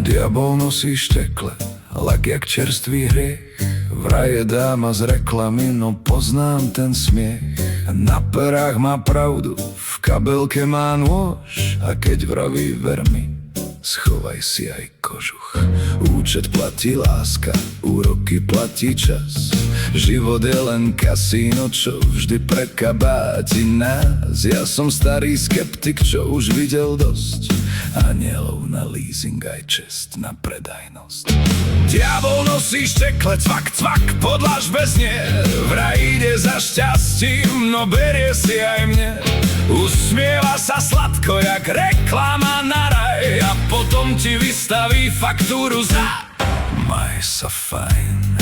Diabol nosí štekle, lak jak čerstvý hriech. Vraj je dáma z reklamy, no poznám ten smiech. Na perách má pravdu, v kabelke má nôž. A keď vraví ver mi, schovaj si aj kožuch. Účet platí láska, úroky platí čas. Život je len kasíno, čo vždy prekabáti nás. Ja som starý skeptik, čo už videl dosť. Anielov na leasing aj čest na predajnosť. Diabol nosí štekle, cvak, cvak, podlaž bez nie. Vraj ide za šťastím, no berie si aj mne. Usmieva sa sladko, jak reklama na raj. A potom ti vystaví faktúru za maj sa fajn.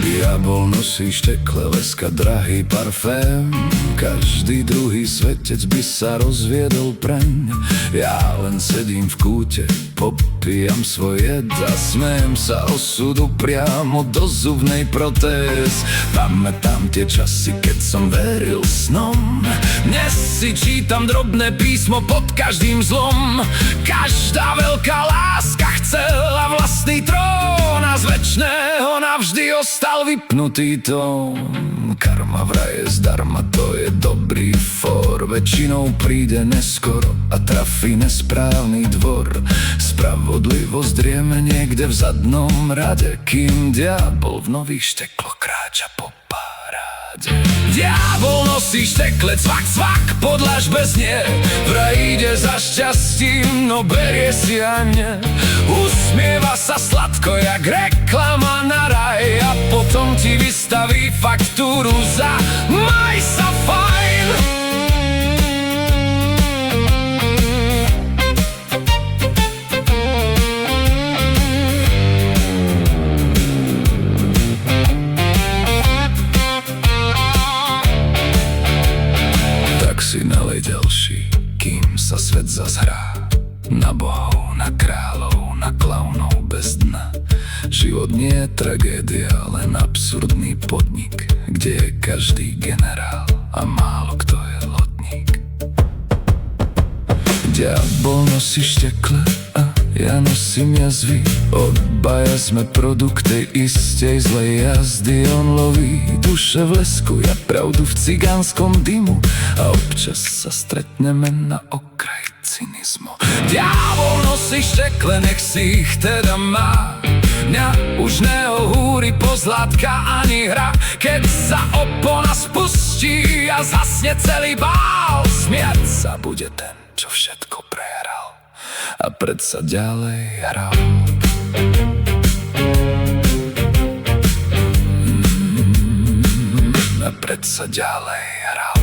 Diabol nosí štekle, leska, drahý parfém. Každý druhý svetec by sa rozviedol preň. Ja len sedím v kúte, popíjam svoj jed a smejem sa osudu priamo do zubnej protéz. Pamätám tie časy, keď som veril snom. Dnes si čítam drobné písmo pod každým zlom. Každá veľká láska chcela vlastný trón a z večného navždy ostal vypnutý tón. Karma vraj je zdarma, to je dobrý for. Väčšinou príde neskoro a trafí nesprávny dvor. Spravodlivosť drieme niekde v zadnom rade, kým diabol v nových štekloch kráča po paráde. Diabol nosí štekle, cvak, cvak, podlaž bez nie. Vraj ide za šťastím, no berie si aj mne. Usmieva sa sladko, jak reklama na raj. A potom ti vystaví faktúru za maj sa fajn. Tak si nalej ďalší, kým sa svet zazhrá. Na bohov, na kráľov, na klaunov bez dna. Život nie je tragédia, len absurdný podnik, kde je každý generál a málo kto je lodník. Diabol nosí štekle a ja nosím jazvy. Obaja sme produkt tej istej zlej jazdy. On loví duše v lesku, ja pravdu v cigánskom dymu. A občas sa stretneme na okraji cynizmu. Diabol nosí štekle, nech si ich teda má. Mňa už neohúri pozlátka ani hra. Keď sa opona spustí a zasne celý bál, smiať sa bude ten, čo všetko prehral a predsa ďalej hral. A predsa ďalej hral.